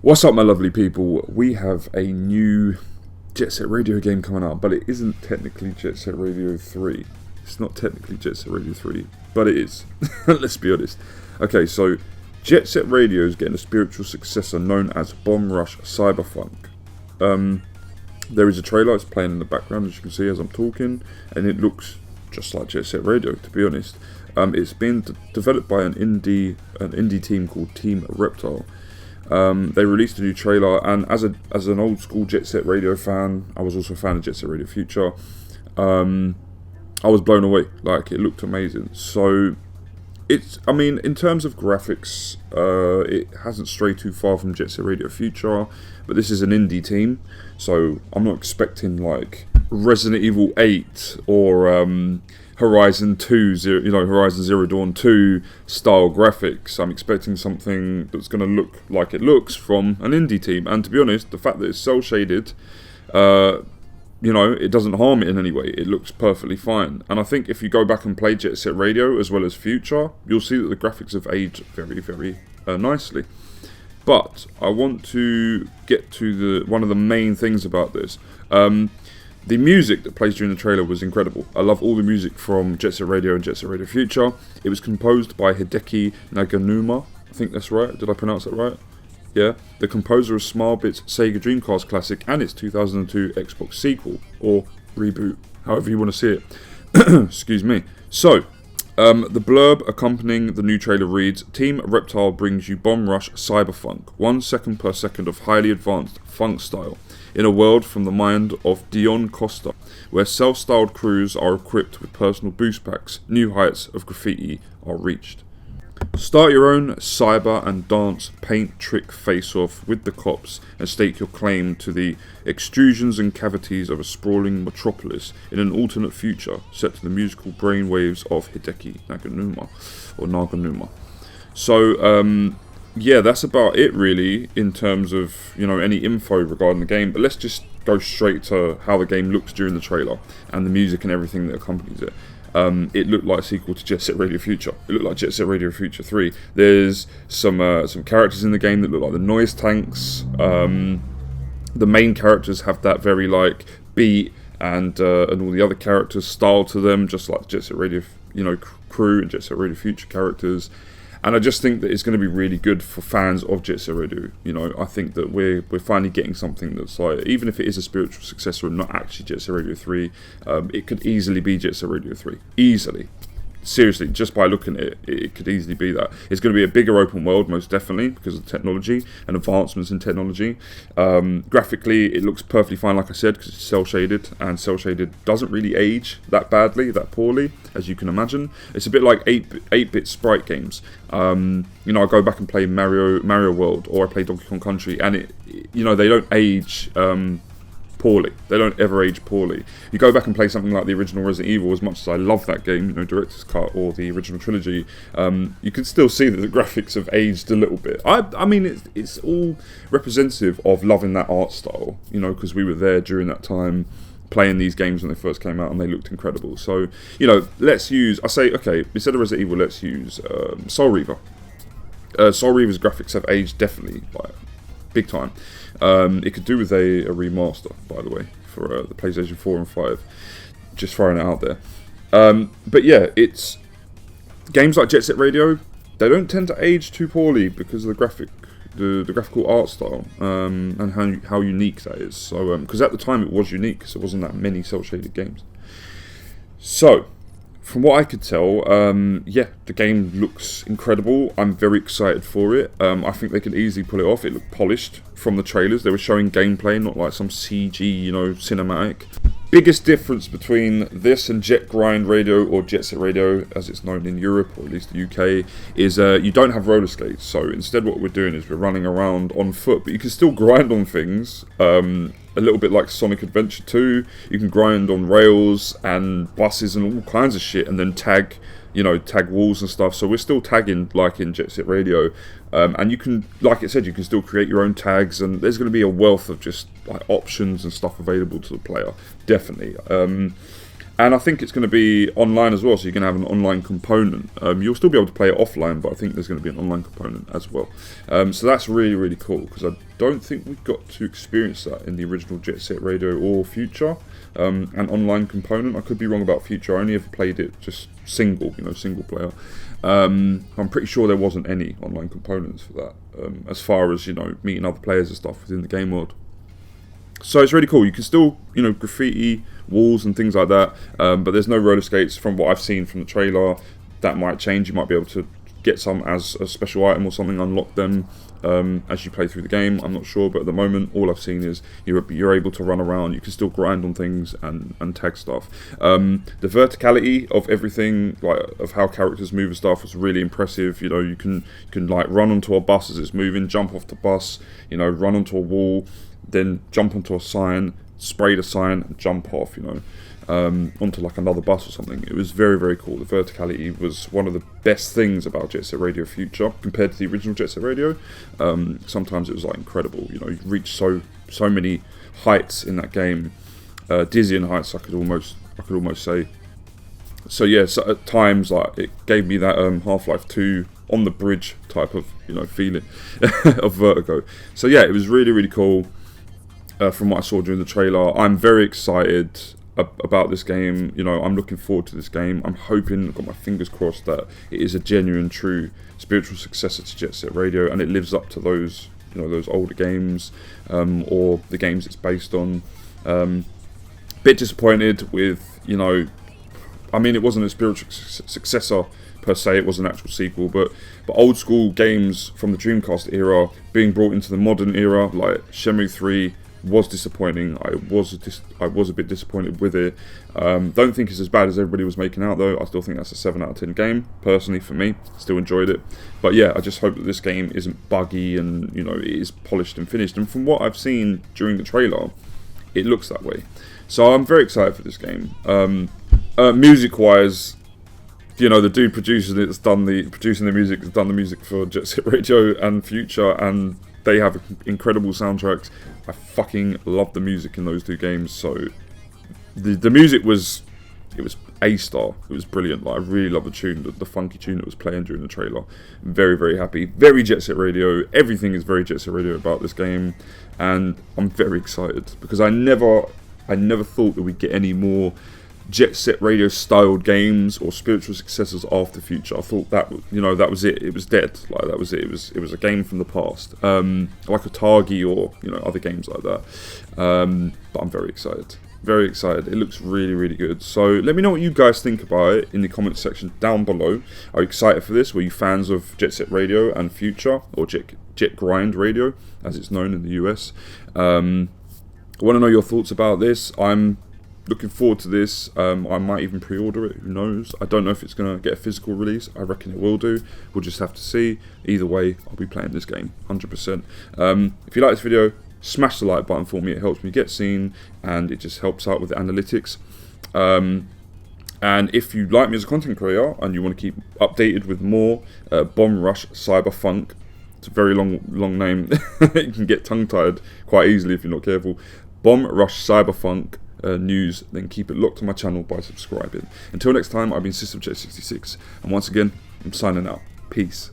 What's up, my lovely people? We have a new Jet Set Radio game coming out, but it isn't technically Jet Set Radio 3. It's not technically Jet Set Radio 3, but it is. Let's be honest. Okay, so Jet Set Radio is getting a spiritual successor known as Bomb Rush Cyberpunk. There is a trailer, it's playing in the background as you can see as I'm talking, and it looks just like Jet Set Radio, to be honest. It's been developed by an indie team called Team Reptile. They released a new trailer, and as an old school Jet Set Radio fan, I was also a fan of Jet Set Radio Future. I was blown away. Like, it looked amazing. So in terms of graphics, it hasn't strayed too far from Jet Set Radio Future, but this is an indie team, so I'm not expecting like Resident Evil 8 or Horizon Zero Dawn 2 style graphics. I'm expecting something that's going to look like it looks from an indie team, and to be honest, the fact that it's cel shaded, it doesn't harm it in any way. It looks perfectly fine, and I think if you go back and play Jet Set Radio as well as Future, you'll see that the graphics have aged very, very nicely. But I want to get to one of the main things about this. The music that plays during the trailer was incredible. I love all the music from Jet Set Radio and Jet Set Radio Future. It was composed by A.K.A. Naganuma. I think that's right. Did I pronounce that right? Yeah. The composer of Smilebit's Sega Dreamcast classic and its 2002 Xbox sequel, or reboot, however you want to see it. Excuse me. So, the blurb accompanying the new trailer reads, Team Reptile brings you Bomb Rush Cyberpunk, 1 second per second of highly advanced funk style, in a world from the mind of Dion Costa, where self-styled crews are equipped with personal boost packs, new heights of graffiti are reached. Start your own cyber and dance paint trick face-off with the cops and stake your claim to the extrusions and cavities of a sprawling metropolis in an alternate future set to the musical brainwaves of Hideki Naganuma. So, yeah, that's about it really in terms of, any info regarding the game. But let's just go straight to how the game looks during the trailer and the music and everything that accompanies it. It looked like a sequel to Jet Set Radio Future. It looked like Jet Set Radio Future 3. There's some characters in the game that look like the noise tanks. The main characters have that very beat and all the other characters style to them, just like Jet Set Radio crew and Jet Set Radio Future characters. And I just think that it's going to be really good for fans of Jet Set Radio. I think that we're finally getting something that's like, even if it is a spiritual successor and not actually Jet Set Radio 3, it could easily be Jet Set Radio 3. Easily. Seriously, just by looking at it, it could easily be that. It's going to be a bigger open world, most definitely, because of technology and advancements in technology. Graphically, it looks perfectly fine, like I said, because it's cel-shaded, and cel-shaded doesn't really age that badly, that poorly, as you can imagine. It's a bit like 8-bit sprite games. I go back and play Mario World, or I play Donkey Kong Country, and they don't age poorly. They don't ever age poorly. You go back and play something like the original Resident Evil, as much as I love that game, director's cut or the original trilogy, you can still see that the graphics have aged a little bit. I mean, it's all representative of loving that art style, because we were there during that time playing these games when they first came out and they looked incredible. So, let's use, instead of Resident Evil, let's use Soul Reaver. Soul Reaver's graphics have aged definitely, big time. It could do with a remaster, by the way, for the PlayStation 4 and 5. Just throwing it out there. But yeah, it's games like Jet Set Radio. They don't tend to age too poorly because of the graphical art style, and how unique that is. So, because at the time it was unique, because there wasn't that many cel-shaded games. So, from what I could tell, the game looks incredible. I'm very excited for it. I think they could easily pull it off. It looked polished from the trailers. They were showing gameplay, not like some CG, cinematic. Biggest difference between this and Jet Grind Radio, or Jet Set Radio, as it's known in Europe, or at least the UK, is you don't have roller skates. So instead what we're doing is we're running around on foot, but you can still grind on things. A little bit like Sonic Adventure 2, you can grind on rails and buses and all kinds of shit, and then tag walls and stuff. So we're still tagging like in Jet Set Radio, and you can, like it said, you can still create your own tags, and there's going to be a wealth of just options and stuff available to the player, definitely. And I think it's going to be online as well, so you're going to have an online component. You'll still be able to play it offline, but I think there's going to be an online component as well. So that's really, really cool, because I don't think we got to experience that in the original Jet Set Radio or Future. An online component. I could be wrong about Future. I only ever played it just single player. I'm pretty sure there wasn't any online components for that, as far as, meeting other players and stuff within the game world. So it's really cool. You can still, graffiti walls and things like that, but there's no roller skates from what I've seen from the trailer. That might change. You might be able to get some as a special item or something, unlock them as you play through the game. I'm not sure, but at the moment, all I've seen is you're able to run around. You can still grind on things and tag stuff. The verticality of everything, like of how characters move and stuff, was really impressive. You can like run onto a bus as it's moving, jump off the bus, run onto a wall, then jump onto a sign, spray the sign, and jump off, onto like another bus or something. It was very, very cool. The verticality was one of the best things about Jet Set Radio Future compared to the original Jet Set Radio. Sometimes it was like incredible. You reach so many heights in that game, dizzying heights. I could almost say. So yeah, so at times like it gave me that Half-Life 2 on the bridge type of feeling of vertigo. So yeah, it was really, really cool. From what I saw during the trailer, I'm very excited about this game. I'm looking forward to this game. I'm hoping, I've got my fingers crossed, that it is a genuine, true spiritual successor to Jet Set Radio, and it lives up to those, those older games, or the games it's based on. Bit disappointed with, it wasn't a spiritual successor per se, it was an actual sequel, but old school games from the Dreamcast era being brought into the modern era, like Shenmue 3, was disappointing. I was a bit disappointed with it. Don't think it's as bad as everybody was making out, though. I still think that's a 7 out of 10 game, personally, for me. Still enjoyed it. But yeah, I just hope that this game isn't buggy and, it is polished and finished. And from what I've seen during the trailer, it looks that way. So I'm very excited for this game. Music-wise, the dude producing the music has done the music for Jet Set Radio and Future, and they have incredible soundtracks. I fucking love the music in those two games. So the music was A-star. It was brilliant. Like, I really love the tune, the funky tune that was playing during the trailer. Very, very happy. Very Jet Set Radio. Everything is very Jet Set Radio about this game, and I'm very excited because I never thought that we'd get any more Jet Set Radio styled games or spiritual successors after Future. I thought that that was it. It was dead. Like, that was it. It was a game from the past, like a Targi or other games like that. But I'm very excited. Very excited. It looks really, really good. So let me know what you guys think about it in the comments section down below. Are you excited for this? Were you fans of Jet Set Radio and Future, or Jet Grind Radio as it's known in the US? I want to know your thoughts about this. I'm looking forward to this. I might even pre-order it, who knows. I don't know if it's going to get a physical release. I reckon it will do. We'll just have to see. Either way, I'll be playing this game 100%. If you like this video, smash the like button for me. It helps me get seen, and it just helps out with the analytics. And if you like me as a content creator and you want to keep updated with more Bomb Rush Cyberpunk, it's a very long name. You can get tongue-tied quite easily if you're not careful. Bomb Rush Cyberpunk news, then keep it locked to my channel by subscribing. Until next time, I've been SystemJ66, and once again, I'm signing out. Peace.